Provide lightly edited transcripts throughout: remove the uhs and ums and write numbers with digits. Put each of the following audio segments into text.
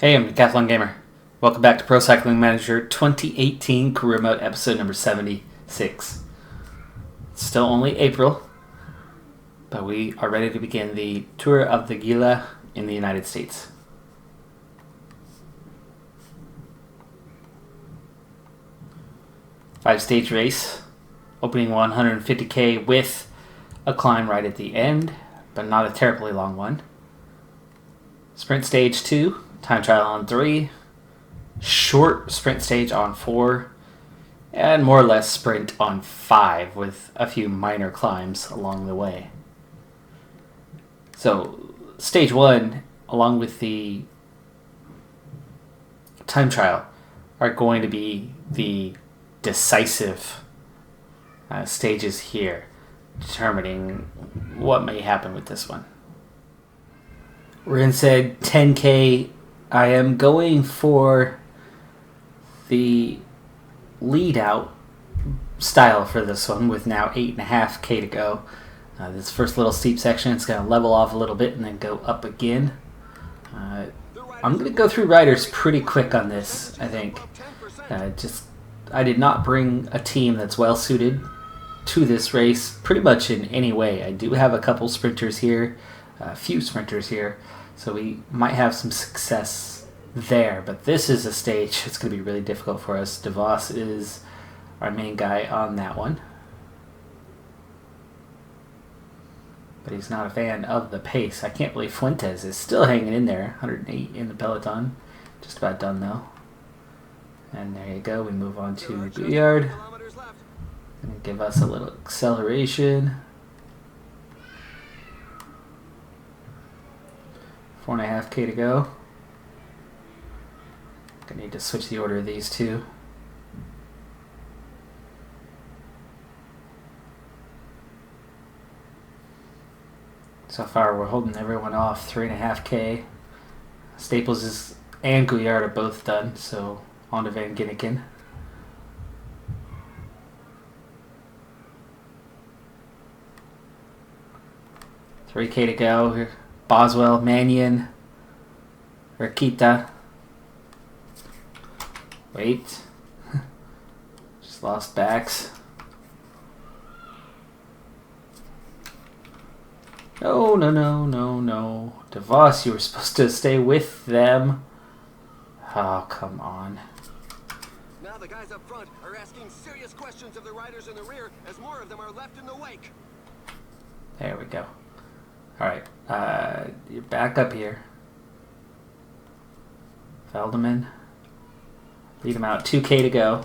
Hey, I'm Decathlon Gamer. Welcome back to Pro Cycling Manager 2018 Career Mode episode number 76. It's still only April, but we are ready to begin the Tour of the Gila in the United States. Five-stage race, opening 150k with a climb right at the end, but not a terribly long one. Sprint stage 2. Time trial on 3, short sprint stage on 4, and more or less sprint on 5 with a few minor climbs along the way. So stage 1, along with the time trial, are going to be the decisive stages here, determining what may happen with this one. We're in said 10k. I am going for the lead out style for this one with now 8.5k to go. This first little steep section, it's going to level off a little bit and then go up again. I'm going to go through riders pretty quick on this, I think. I did not bring a team that's well suited to this race pretty much in any way. I do have a couple sprinters here, a few sprinters here. So we might have some success there, but this is a stage it's going to be really difficult for us. DeVos is our main guy on that one. But he's not a fan of the pace. I can't believe Fuentes is still hanging in there. 108 in the peloton. Just about done though. And there you go. We move on to Gouillard. Going to give us a little acceleration. 4.5k to go. Gonna need to switch the order of these two. So far we're holding everyone off 3.5k. Staples and Gouillard are both done, so on to Van Ginneken. $3k to go here. Boswell, Mannion, Rakita. Wait. Just lost backs. No. DeVos, you were supposed to stay with them. Oh, come on. Now the guys up front are asking serious questions of the riders in the rear as more of them are left in the wake. There we go. Alright, you're back up here. Veldeman. Lead him out. 2k to go.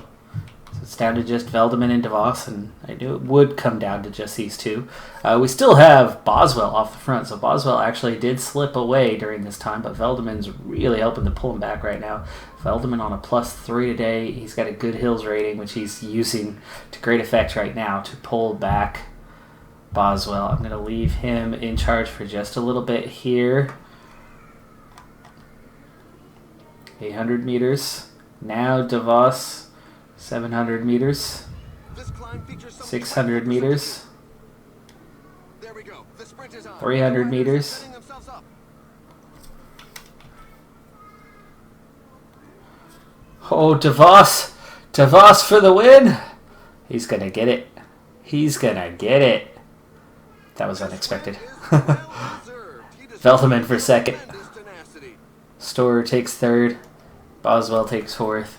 So it's down to just Veldeman and DeVos, and I knew it would come down to just these two. We still have Boswell off the front, so Boswell actually did slip away during this time, but Veldeman's really helping to pull him back right now. Veldeman on a +3 today. He's got a good hills rating, which he's using to great effect right now to pull back Boswell. I'm going to leave him in charge for just a little bit here. 800 meters. Now DeVos, 700 meters. 600 meters. 300 meters. Oh, DeVos for the win. He's going to get it. He's going to get it. That was unexpected. Veldeman for second. Storer takes third. Boswell takes fourth.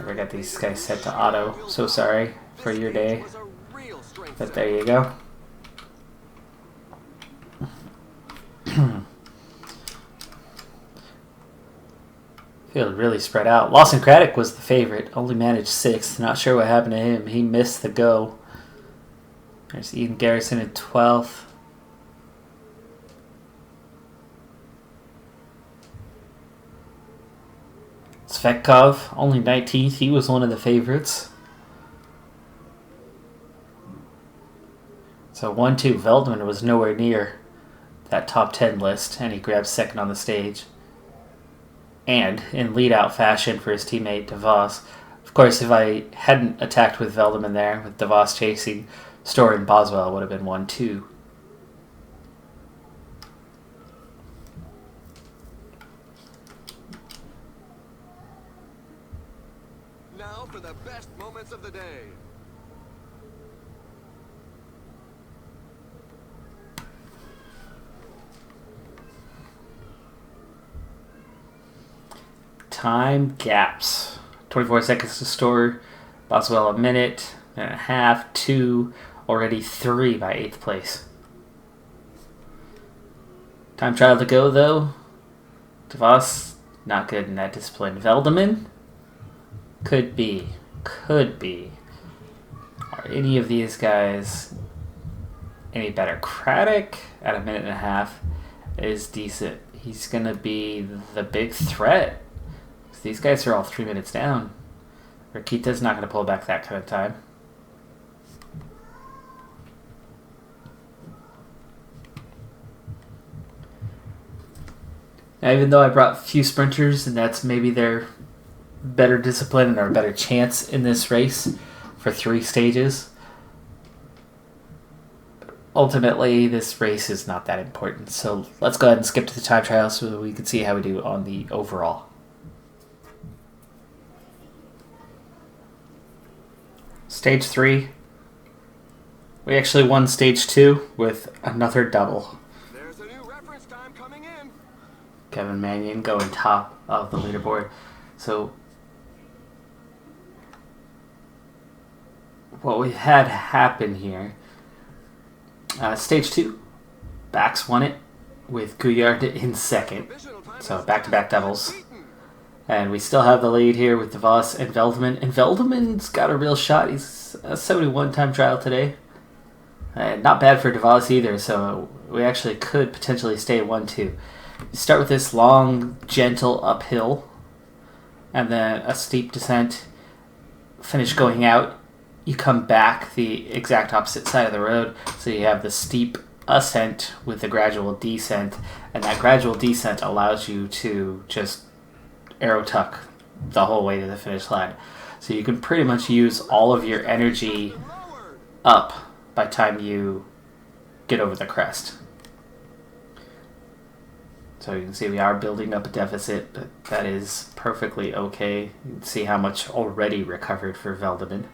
We got these guys set to auto. So sorry for your day. But there you go. Field really spread out. Lawson Craddock was the favorite. Only managed 6th. Not sure what happened to him. He missed the go. There's Eden Garrison in 12th. Svetkov, only 19th. He was one of the favorites. So 1-2. Veldeman was nowhere near that top 10 list, and he grabbed second on the stage. And in lead-out fashion for his teammate DeVos. Of course, if I hadn't attacked with Veldeman there, with DeVos chasing, Storer and Boswell would have been 1-2. moments of the day. Time gaps. 24 seconds to store. Boswell a minute and a half. 2. Already 3 by 8th place. Time trial to go though. DeVos, not good in that discipline. Veldeman, could be. Are any of these guys any better? Craddock at a minute and a half is decent. He's gonna be the big threat. These guys are all 3 minutes down. Rakita's not gonna pull back that kind of time. Now, even though I brought a few sprinters, and that's maybe their better discipline or better chance in this race for 3 stages, ultimately this race is not that important. So let's go ahead and skip to the time trial so that we can see how we do on the overall. Stage 3. We actually won stage 2 with another double. There's a new reference time coming in. Kevin Mannion going top of the leaderboard. So what we had happen here, stage 2, Bax won it with Gouillard in second. So back-to-back doubles. And we still have the lead here with DeVos and Veldeman. And Veldeman's got a real shot. He's a 71 time trial today. Not bad for DeVos either, so we actually could potentially stay 1-2. You start with this long, gentle uphill, and then a steep descent. Finish going out. You come back the exact opposite side of the road, so you have the steep ascent with the gradual descent, and that gradual descent allows you to just arrow tuck the whole way to the finish line. So you can pretty much use all of your energy up by the time you get over the crest. So you can see we are building up a deficit, but that is perfectly okay. You can see how much already recovered for Veldeman.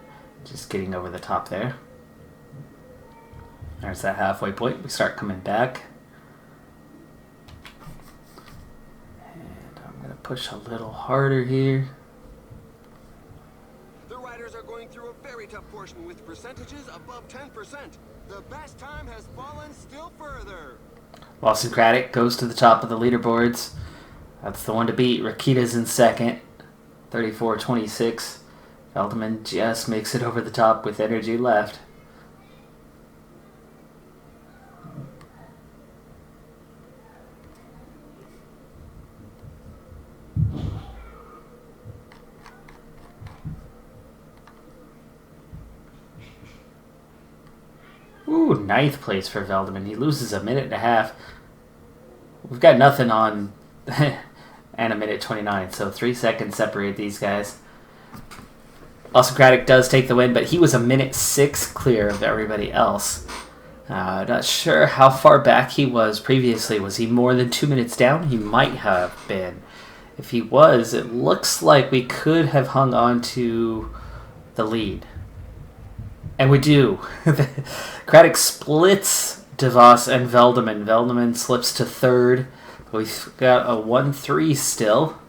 Just getting over the top there. There's that halfway point. We start coming back. And I'm going to push a little harder here. The riders are going through a very tough portion with percentages above 10%. The best time has fallen still further. Lawson Craddock goes to the top of the leaderboards. That's the one to beat. Rakita's in second, 34-26. Veldeman just makes it over the top with energy left. Ooh, 9th place for Veldeman. He loses a minute and a half. We've got nothing on and a minute 29, so 3 seconds separate these guys. Lawson Craddock does take the win, but he was a minute 6 clear of everybody else. Not sure how far back he was previously. Was he more than 2 minutes down? He might have been. If he was, it looks like we could have hung on to the lead. And we do. Craddock splits DeVos and Veldeman. Veldeman slips to third. We've got a 1-3 still.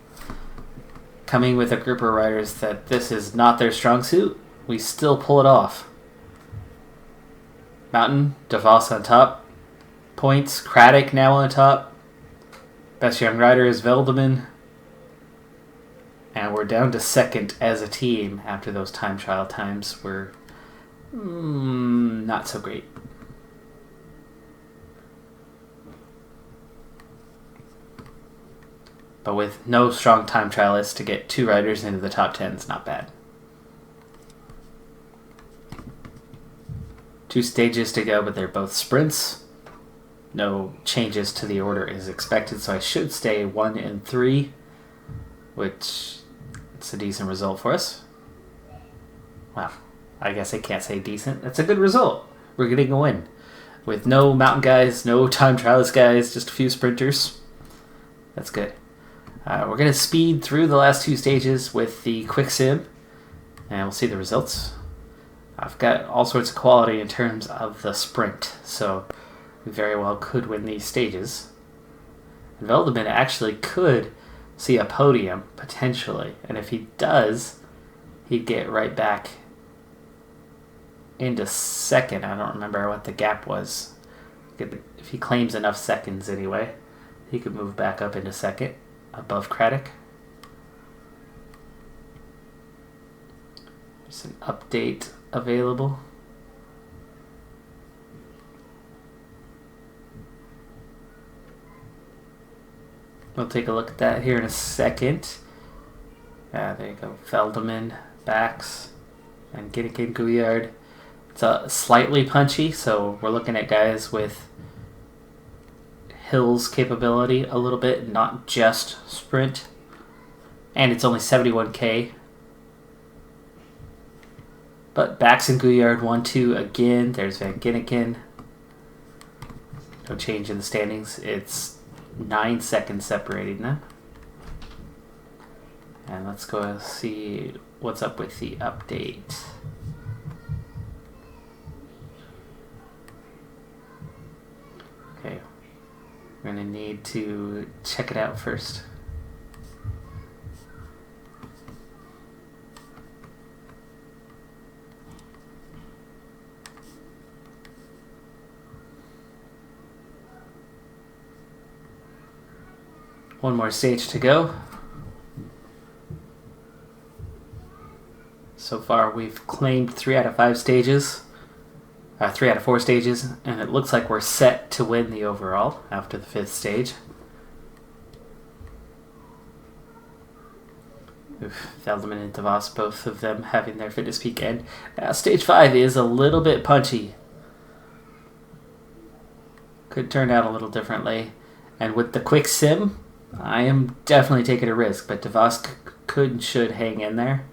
Coming with a group of riders that this is not their strong suit. We still pull it off. Mountain, DeVos on top. Points, Craddock now on top. Best young rider is Veldeman. And we're down to second as a team after those time trial times were not so great. But with no strong time trialists, to get 2 riders into the top 10 is not bad. 2 stages to go, but they're both sprints. No changes to the order is expected, so I should stay 1 and 3, which is a decent result for us. Wow, I guess I can't say decent. That's a good result. We're getting a win. With no mountain guys, no time trialist guys, just a few sprinters. That's good. We're going to speed through the last 2 stages with the quick sim. And we'll see the results. I've got all sorts of quality in terms of the sprint, so we very well could win these stages. And Veldeman actually could see a podium, potentially. And if he does, he'd get right back into second. I don't remember what the gap was. If he claims enough seconds anyway, he could move back up into second, above Craddock. There's an update available. We'll take a look at that here in a second. There you go. Veldeman, Bax, and Ginnikin Gouillard. It's slightly punchy, so we're looking at guys with hills capability a little bit, not just sprint. And it's only 71k. But Bax and Gouillard 1-2 again. There's Van Ginnikin. No change in the standings. It's 9 seconds separating them. And let's go see what's up with the update. Okay, we're going to need to check it out first. One more stage to go. So far we've claimed 3 out of 5 stages. 3 out of 4 stages, and it looks like we're set to win the overall after the 5th stage. Veldeman and DeVos, both of them having their fitness peak end. Stage 5 is a little bit punchy. Could turn out a little differently. And with the quick sim, I am definitely taking a risk, but DeVos could and should hang in there.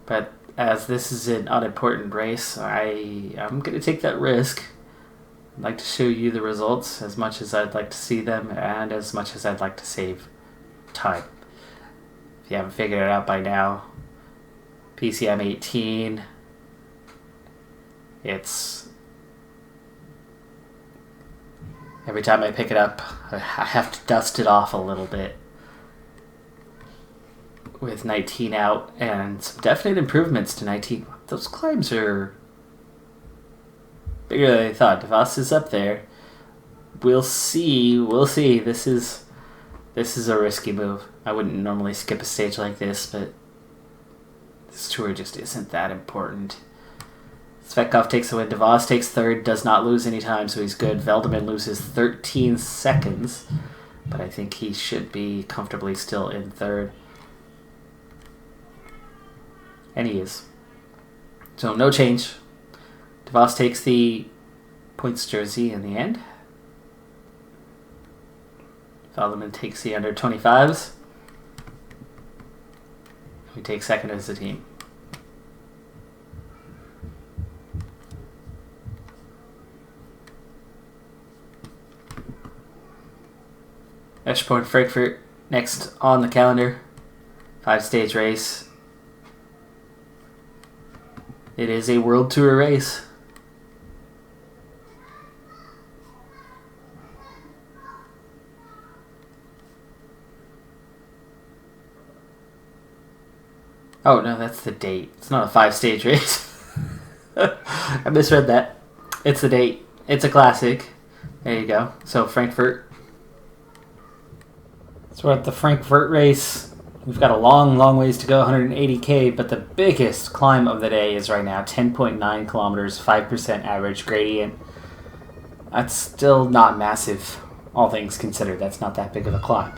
But as this is an unimportant race, I'm going to take that risk. I'd like to show you the results as much as I'd like to see them and as much as I'd like to save time. If you haven't figured it out by now, PCM 18, it's... Every time I pick it up, I have to dust it off a little bit. With 19 out, and some definite improvements to 19. Those climbs are bigger than I thought. DeVos is up there. We'll see. We'll see. This is a risky move. I wouldn't normally skip a stage like this, but this tour just isn't that important. Svetkov takes a win. DeVos takes third. Does not lose any time, so he's good. Veldeman loses 13 seconds, but I think he should be comfortably still in third. And he is. So no change. DeVos takes the points jersey in the end. Veldeman takes the under 25s. We take second as a team. Eschborn Frankfurt next on the calendar. 5-stage race. It is a World Tour race. Oh, no, that's the date. It's not a 5-stage race. I misread that. It's the date. It's a classic. There you go. So, Frankfurt. So we're at the Frankfurt race. We've got a long, long ways to go, 180k, but the biggest climb of the day is right now 10.9 kilometers, 5% average gradient. That's still not massive, all things considered. That's not that big of a climb.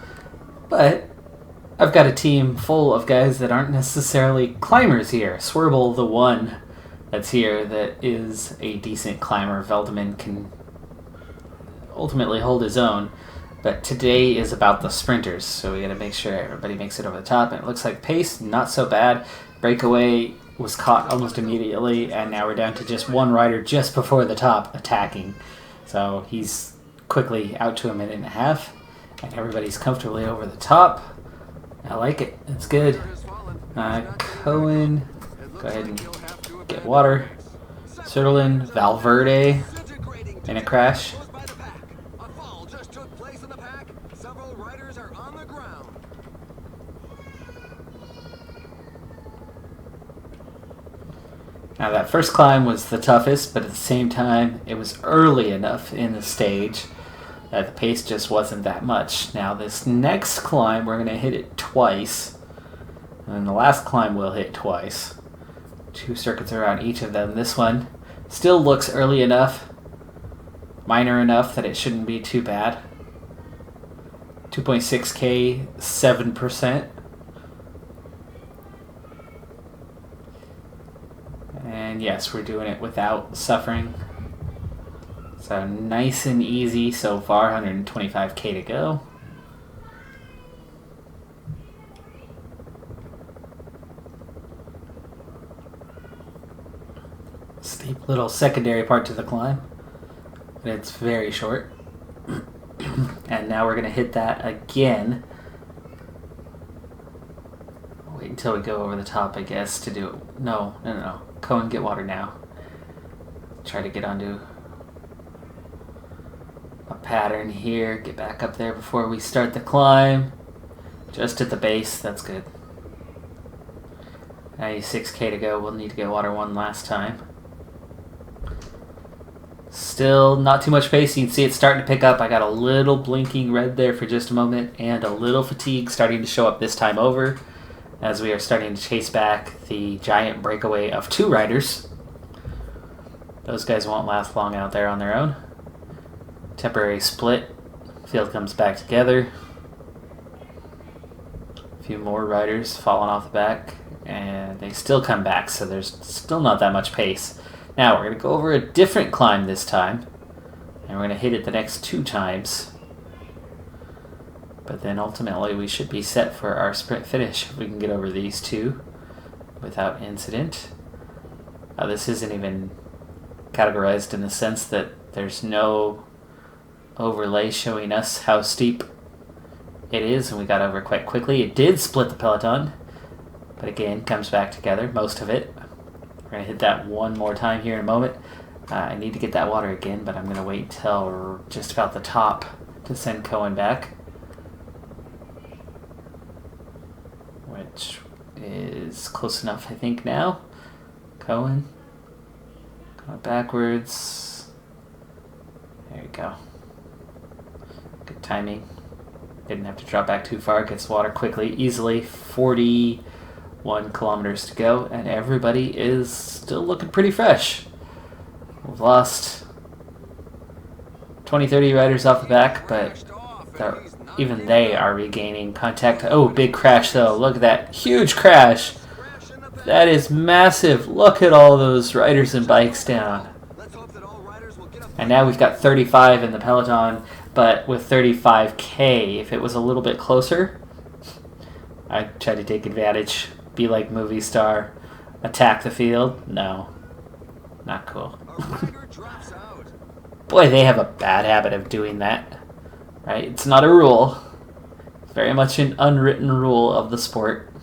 But I've got a team full of guys that aren't necessarily climbers here. Swerble, the one that's here that is a decent climber. Veldeman can ultimately hold his own. But today is about the sprinters, so we got to make sure everybody makes it over the top. And it looks like pace, not so bad. Breakaway was caught almost immediately, and now we're down to just one rider just before the top attacking. So he's quickly out to a minute and a half, and everybody's comfortably over the top. I like it. It's good. Cohen, go ahead and get water. Sutherland, Valverde in a crash. A fall just took place in the pack. Several riders are on the ground. Now that first climb was the toughest, but at the same time, it was early enough in the stage that the pace just wasn't that much. Now this next climb, we're going to hit it twice. And then the last climb we'll hit twice. 2 circuits around each of them. This one still looks early enough, minor enough that it shouldn't be too bad. 2.6K, 7%. And yes, we're doing it without suffering. So nice and easy so far, 125K to go. Steep little secondary part to the climb, but it's very short. And now we're going to hit that again. Wait until we go over the top, I guess, to do it. No. Cohen, get water now. Try to get onto a pattern here. Get back up there before we start the climb. Just at the base, that's good. 96K to go. We'll need to get water one last time. Still not too much pace. You can see it's starting to pick up. I got a little blinking red there for just a moment, and a little fatigue starting to show up this time over as we are starting to chase back the giant breakaway of 2 riders. Those guys won't last long out there on their own. Temporary split. Field comes back together. A few more riders falling off the back, and they still come back, so there's still not that much pace. Now we're going to go over a different climb this time, and we're going to hit it the next 2 times. But then ultimately we should be set for our sprint finish if we can get over these 2 without incident. This isn't even categorized in the sense that there's no overlay showing us how steep it is, and we got over quite quickly. It did split the peloton, but again, comes back together, most of it. We're going to hit that one more time here in a moment. I need to get that water again, but I'm going to wait till just about the top to send Cohen back. Which is close enough, I think, now. Cohen. Going backwards. There you go. Good timing. Didn't have to drop back too far. Gets water quickly, easily. 41 kilometers to go, and everybody is still looking pretty fresh. We've lost 20-30 riders off the back, but even they are regaining contact. Oh, big crash though. Look at that huge crash. That is massive. Look at all those riders and bikes down. And now we've got 35 in the peloton, but with 35K, if it was a little bit closer, I'd try to take advantage. Be like movie star. Attack the field. No. Not cool. Boy, they have a bad habit of doing that. Right? It's not a rule. It's very much an unwritten rule of the sport.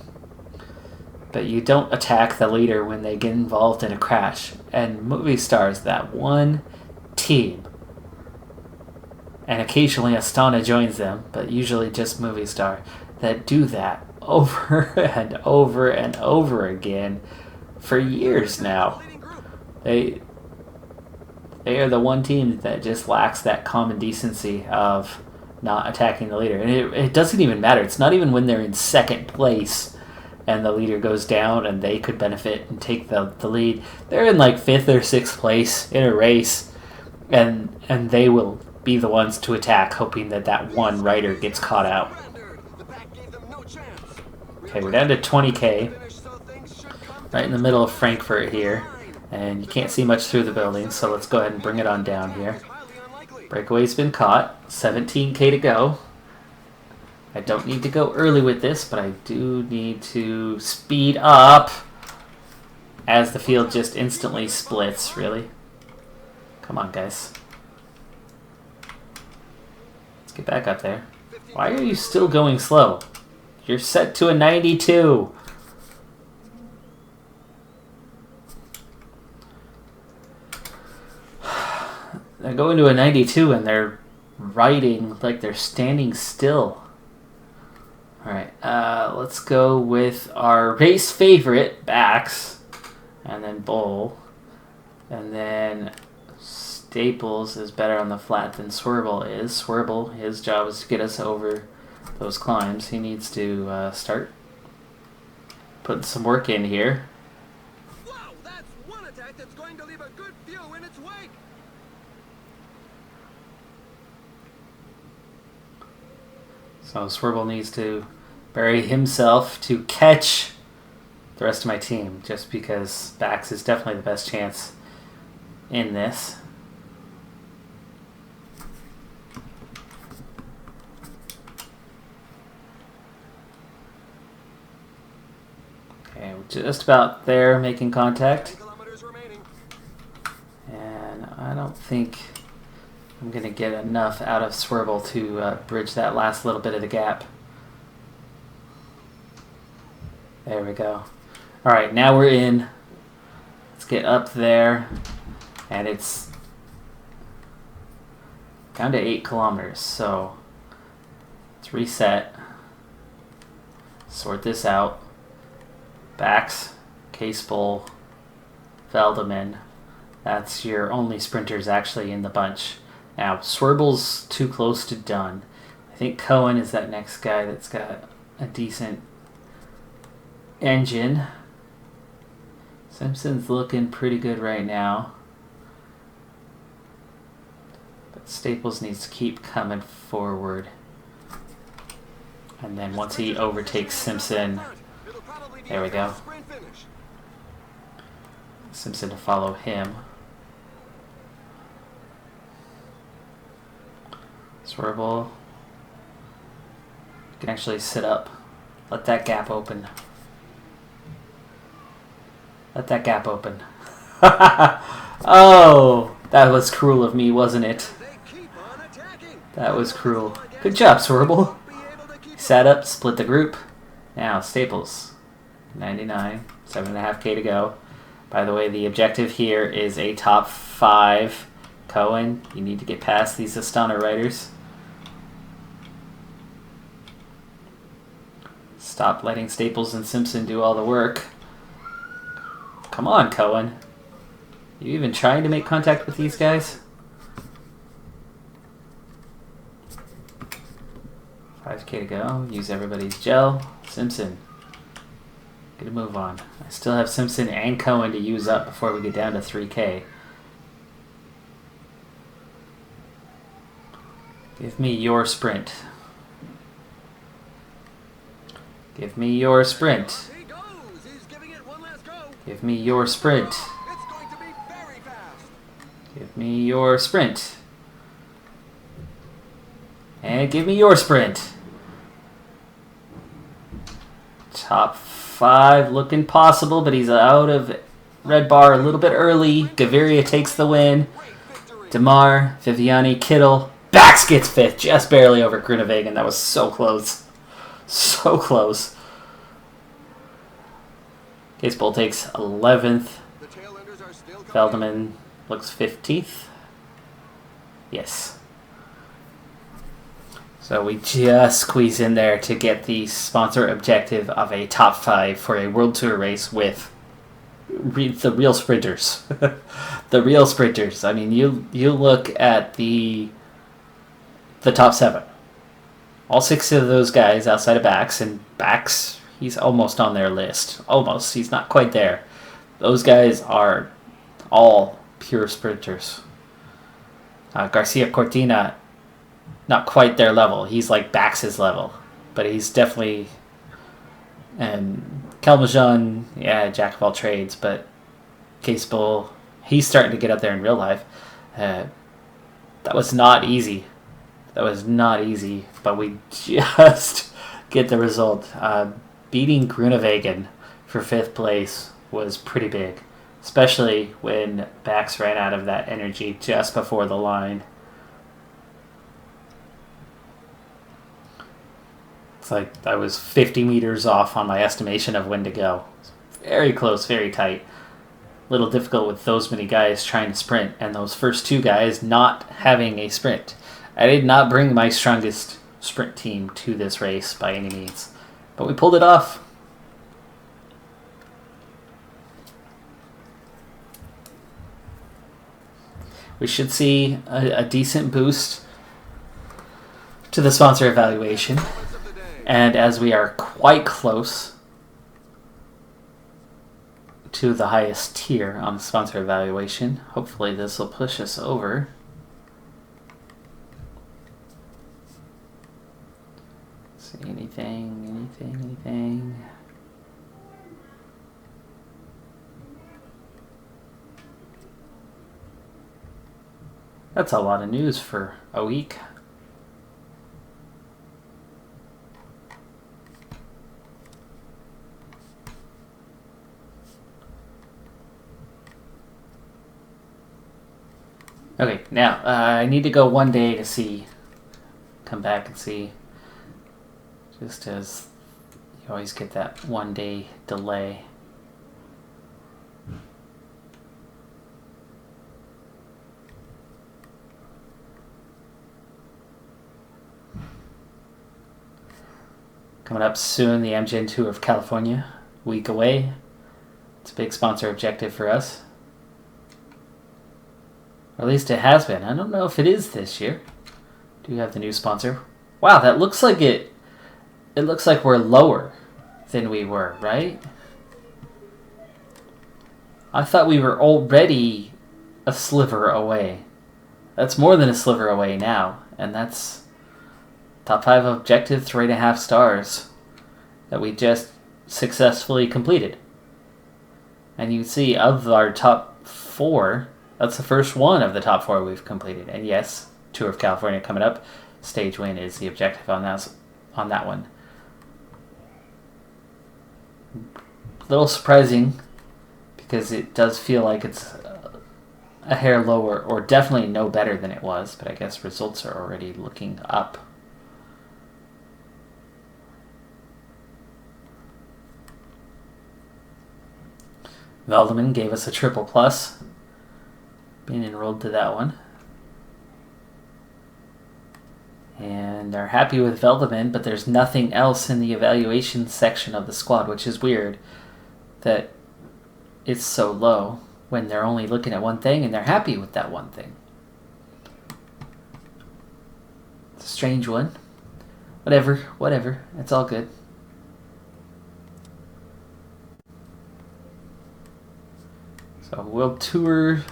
But you don't attack the leader when they get involved in a crash. And movie stars, that one team. And occasionally Astana joins them, but usually just movie star, that do that over and over and over again for years now. They are the one team that just lacks that common decency of not attacking the leader. And it doesn't even matter. It's not even when they're in second place and the leader goes down and they could benefit and take the lead. They're in like 5th or 6th place in a race, and they will be the ones to attack, hoping that one rider gets caught out. Okay, we're down to 20K, right in the middle of Frankfurt here, and you can't see much through the building, so let's go ahead and bring it on down here. Breakaway's been caught, 17K to go. I don't need to go early with this, but I do need to speed up as the field just instantly splits, really. Come on, guys. Let's get back up there. Why are you still going slow? You're set to a 92. They go into a 92 and they're riding like they're standing still. Alright, let's go with our race favorite, Bax, and then Bull. And then Staples is better on the flat than Swerble is. Swerble, his job is to get us over those climbs. He needs to start putting some work in here. Wow, that's one attack that's going to leave a good few in its wake. So Swerble needs to bury himself to catch the rest of my team, just because Bax is definitely the best chance in this. Okay, we're just about there, making contact. 10 kilometers remaining. And I don't think I'm going to get enough out of Swerble to bridge that last little bit of the gap. There we go. Alright, now we're in. Let's get up there. And it's down to 8 kilometers. So let's reset. Sort this out. Bax, Casebowl, Veldeman. That's your only sprinters actually in the bunch. Now, Swerble's too close to done. I think Cohen is that next guy that's got a decent engine. Simpson's looking pretty good right now. But Staples needs to keep coming forward. And then once he overtakes Simpson, there we go. Simpson to follow him. Swerble. You can actually sit up. Let that gap open. Let that gap open. Oh, that was cruel of me, wasn't it? That was cruel. Good job, Swerble. Sat up, split the group. Now, Staples. 99, 7.5K to go. By the way, the objective here is a top 5. Cohen, you need to get past these Astana riders. Stop letting Staples and Simpson do all the work. Come on, Cohen. You even trying to make contact with these guys? 5K to go. Use everybody's gel. Simpson. Get a move on. I still have Simpson and Cohen to use up before we get down to 3K. Give me your sprint. Give me your sprint. He goes. He's giving it one last go. Give me your sprint. It's going to be very fast. Give me your sprint. And give me your sprint. Top 5 looking possible, but he's out of red bar a little bit early. Gaviria takes the win. DeMar, Viviani, Kittle. Bax gets 5th, just barely over Grunewagen. That was so close. So close. Casebowl takes 11th. The tail enders are still coming. Veldeman looks 15th. Yes. So we just squeeze in there to get the sponsor objective of a top 5 for a World Tour race with the real sprinters. The real sprinters. I mean, you look at the top 7. All 6 of those guys outside of Bax, and Bax, he's almost on their list. Almost. He's not quite there. Those guys are all pure sprinters. Garcia Cortina, not quite their level. He's like Bax's level. But he's definitely... And Kelmajan, yeah, jack of all trades, but Casebowl, he's starting to get up there in real life. That was not easy. That was not easy, but we just get the result. Beating Grunewagen for 5th place was pretty big, especially when Bax ran out of that energy just before the line. It's like I was 50 meters off on my estimation of when to go. Very close, very tight. little difficult with those many guys trying to sprint and those first two guys not having a sprint. I did not bring my strongest sprint team to this race by any means, but we pulled it off. We should see a decent boost to the sponsor evaluation, and as we are quite close to the highest tier on the sponsor evaluation, hopefully this will push us over. See anything. That's a lot of news for a week. Okay, now I need to go one day to see, come back and see, just as you always get that 1 day delay. Coming up soon, the Amgen Tour of California, week away. It's a big sponsor objective for us. Or at least it has been. I don't know if it is this year. Do you have the new sponsor? Wow, that looks like it looks like we're lower than we were, right? I thought we were already a sliver away. That's more than a sliver away now, and that's top 5 objective, 3.5 stars that we just successfully completed. And you can see of our top 4, that's the first one of the top 4 we've completed. And yes, Tour of California coming up. Stage win is the objective on that one. A little surprising because it does feel like it's a hair lower, or definitely no better than it was, but I guess results are already looking up. Veldeman gave us a triple plus, being enrolled to that one. And are happy with Veldeman, but there's nothing else in the evaluation section of the squad, which is weird that it's so low when they're only looking at one thing and they're happy with that one thing. It's a strange one. Whatever. It's all good. So World Tour,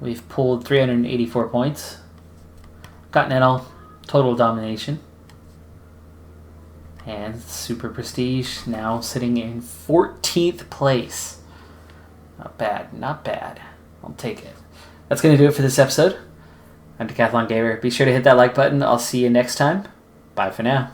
we've pulled 384 points. Continental, total domination. And Super Prestige now sitting in 14th place. Not bad. I'll take it. That's going to do it for this episode. I'm Decathlon Gamer. Be sure to hit that like button. I'll see you next time. Bye for now.